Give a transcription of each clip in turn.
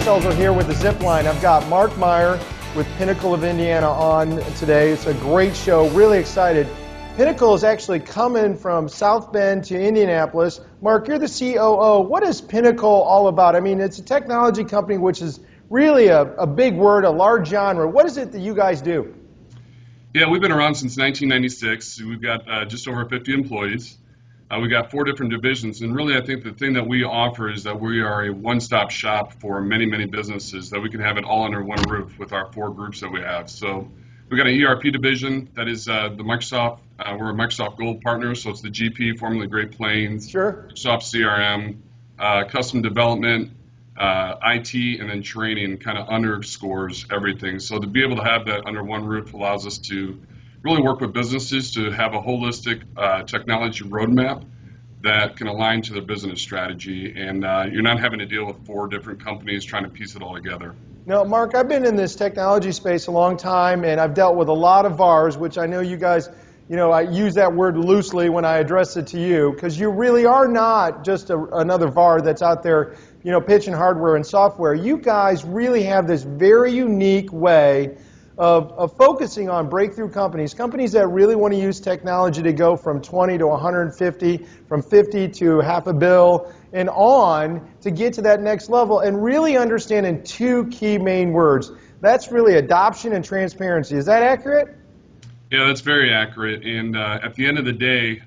Glasfelser here with the Zip Line. I've got Mark Meyer with Pinnacle of Indiana on today. It's a great show. Really excited. Pinnacle is actually coming from South Bend to Indianapolis. Mark, you're the COO. What is Pinnacle all about? I mean, it's a technology company, which is really a big word, a large genre. What is it that you guys do? Yeah, we've been around since 1996. We've got just over 50 employees. We got 4 different divisions, and really I think the thing that we offer is that we are a one-stop shop for many, many businesses, that we can have it all under one roof with our 4 groups that we have. So we've got an ERP division that is the Microsoft, we're a Microsoft Gold partner, so it's the GP, formerly Great Plains, Sure. Microsoft CRM, custom development, IT, and then training kind of underscores everything. So to be able to have that under one roof allows us to really work with businesses to have a holistic technology roadmap that can align to their business strategy, and you're not having to deal with 4 different companies trying to piece it all together. Now, Mark, I've been in this technology space a long time, and I've dealt with a lot of VARs, which I know you guys, I use that word loosely when I address it to you, because you really are not just another VAR that's out there, pitching hardware and software. You guys really have this very unique way of focusing on breakthrough companies that really want to use technology to go from 20 to 150, from 50 to $500 million, and on to get to that next level and really understanding 2 key main words. That's really adoption and transparency. Is that accurate? Yeah, that's very accurate. And at the end of the day,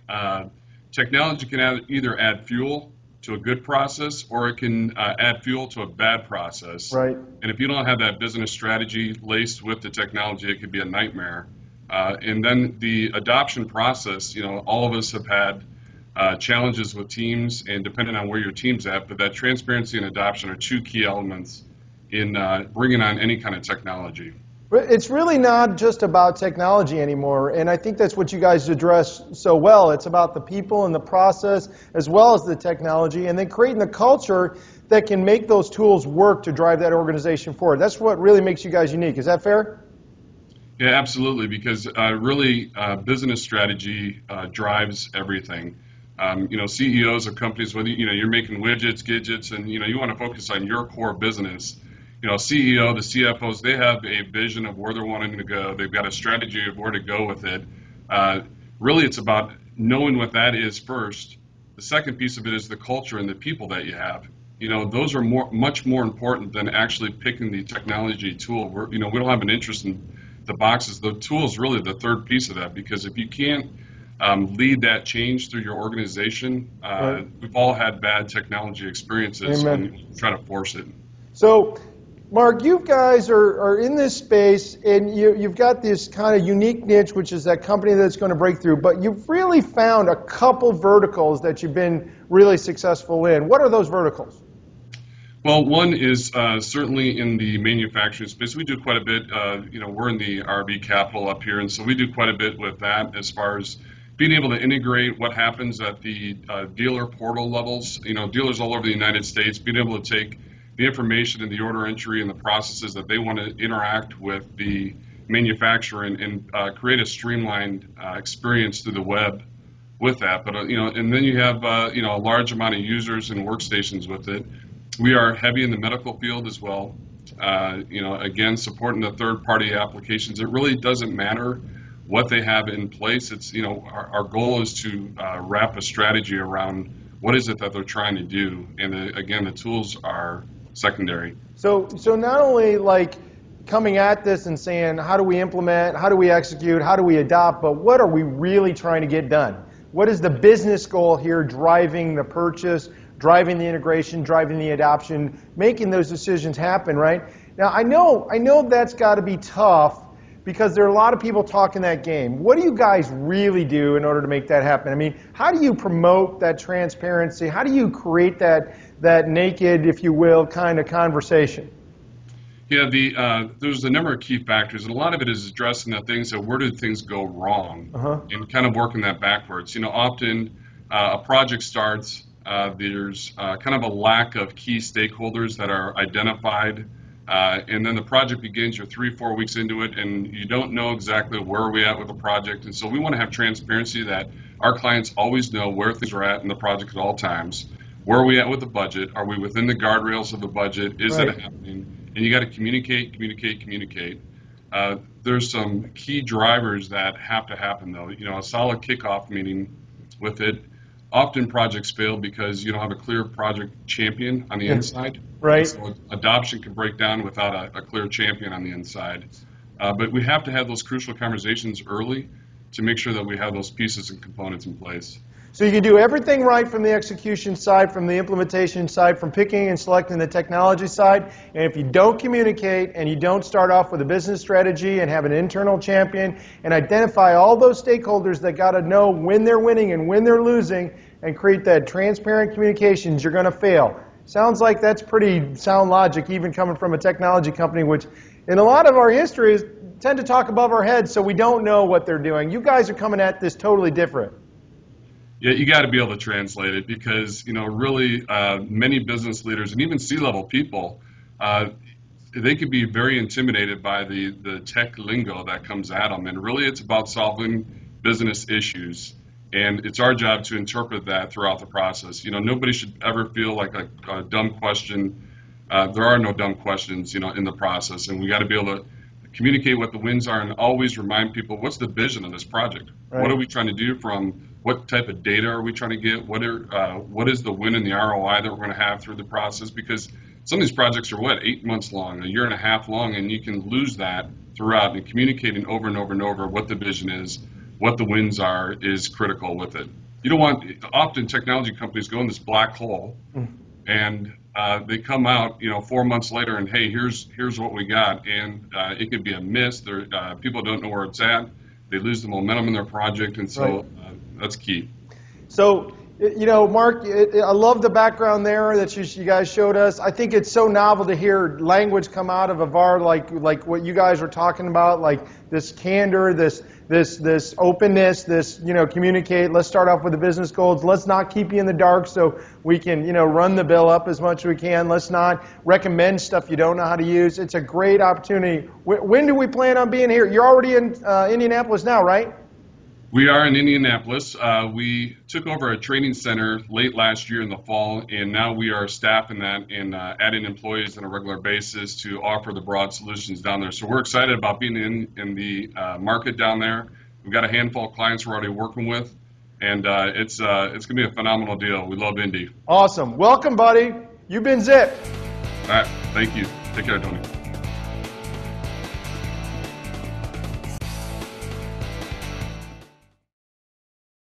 technology can either add fuel to a good process, or it can add fuel to a bad process. Right. And if you don't have that business strategy laced with the technology, it could be a nightmare. And then the adoption process, all of us have had challenges with teams, and depending on where your team's at, but that transparency and adoption are 2 key elements in bringing on any kind of technology. It's really not just about technology anymore, and I think that's what you guys address so well. It's about the people and the process as well as the technology, and then creating the culture that can make those tools work to drive that organization forward. That's what really makes you guys unique. Is that fair? Yeah, absolutely, because really business strategy drives everything. CEOs of companies, whether you're making widgets, gadgets, and you want to focus on your core business. CEO, the CFOs, they have a vision of where they're wanting to go. They've got a strategy of where to go with it. Really, it's about knowing what that is first. The second piece of it is the culture and the people that you have. Those are much more important than actually picking the technology tool. We don't have an interest in the boxes. The tool is really the third piece of that, because if you can't lead that change through your organization, Right. We've all had bad technology experiences. Amen. When you try to force it. So, Mark, you guys are in this space, and you've got this kind of unique niche, which is that company that's going to break through, but you've really found a couple verticals that you've been really successful in. What are those verticals? Well, one is certainly in the manufacturing space. We do quite a bit. We're in the RV capital up here, and so we do quite a bit with that as far as being able to integrate what happens at the dealer portal levels. Dealers all over the United States, being able to take the information and the order entry and the processes that they want to interact with the manufacturer and create a streamlined experience through the web with that. But and then you have a large amount of users and workstations with it. We are heavy in the medical field as well. Again, supporting the third-party applications. It really doesn't matter what they have in place. It's our goal is to wrap a strategy around what is it that they're trying to do, and again, the tools are secondary. So not only like coming at this and saying, how do we implement, how do we execute, how do we adopt, but what are we really trying to get done? What is the business goal here driving the purchase, driving the integration, driving the adoption, making those decisions happen, right? Now, I know that's got to be tough because there are a lot of people talking that game. What do you guys really do in order to make that happen? I mean, how do you promote that transparency? How do you create that naked, if you will, kind of conversation? Yeah, there's a number of key factors, and a lot of it is addressing the things that where did things go wrong, and kind of working that backwards. Often a project starts, there's kind of a lack of key stakeholders that are identified, and then the project begins. You're 3-4 weeks into it, and you don't know exactly where are we at with the project. And so we want to have transparency that our clients always know where things are at in the project at all times. where are we at with the budget? Are we within the guardrails of the budget? Is it Right. happening? And you got to communicate, communicate, communicate. There's some key drivers that have to happen though. You know, a solid kickoff meeting with it. Often projects fail because you don't have a clear project champion on the Yeah. inside. And Right. so adoption can break down without a clear champion on the inside. But we have to have those crucial conversations early to make sure that we have those pieces and components in place. So you can do everything right from the execution side, from the implementation side, from picking and selecting the technology side. And if you don't communicate and you don't start off with a business strategy and have an internal champion and identify all those stakeholders that got to know when they're winning and when they're losing and create that transparent communications, you're going to fail. Sounds like that's pretty sound logic, even coming from a technology company, which in a lot of our histories tend to talk above our heads, so we don't know what they're doing. You guys are coming at this totally different. Yeah, you got to be able to translate it because, you know, really many business leaders and even C-level people, they could be very intimidated by the tech lingo that comes at them. And really it's about solving business issues. And it's our job to interpret that throughout the process. You know, nobody should ever feel like a dumb question. There are no dumb questions, you know, in the process. And we got to be able to communicate what the wins are and always remind people what's the vision of this project. Right. What are we trying to do? From what type of data are we trying to get? What is the win and the ROI that we're going to have through the process? Because some of these projects are 8 months long, a year and a half long, and you can lose that throughout. And communicating over and over and over what the vision is, what the wins are, is critical with it. You don't want, often technology companies go in this black hole and they come out, you know, 4 months later and hey, here's what we got, and it could be a miss. People don't know where it's at. They lose the momentum in their project, and so Right. that's key. So, you know, Mark, I love the background there that you guys showed us. I think it's so novel to hear language come out of a VAR like what you guys were talking about, like this candor, this openness, this, you know, communicate. Let's start off with the business goals. Let's not keep you in the dark so we can, you know, run the bill up as much as we can. Let's not recommend stuff you don't know how to use. It's a great opportunity. When do we plan on being here? You're already in Indianapolis now, right? We are in Indianapolis. We took over a training center late last year in the fall, and now we are staffing that and adding employees on a regular basis to offer the broad solutions down there. So we're excited about being in the market down there. We've got a handful of clients we're already working with, and it's going to be a phenomenal deal. We love Indy. Awesome. Welcome, buddy. You've been zipped. All right. Thank you. Take care, Tony.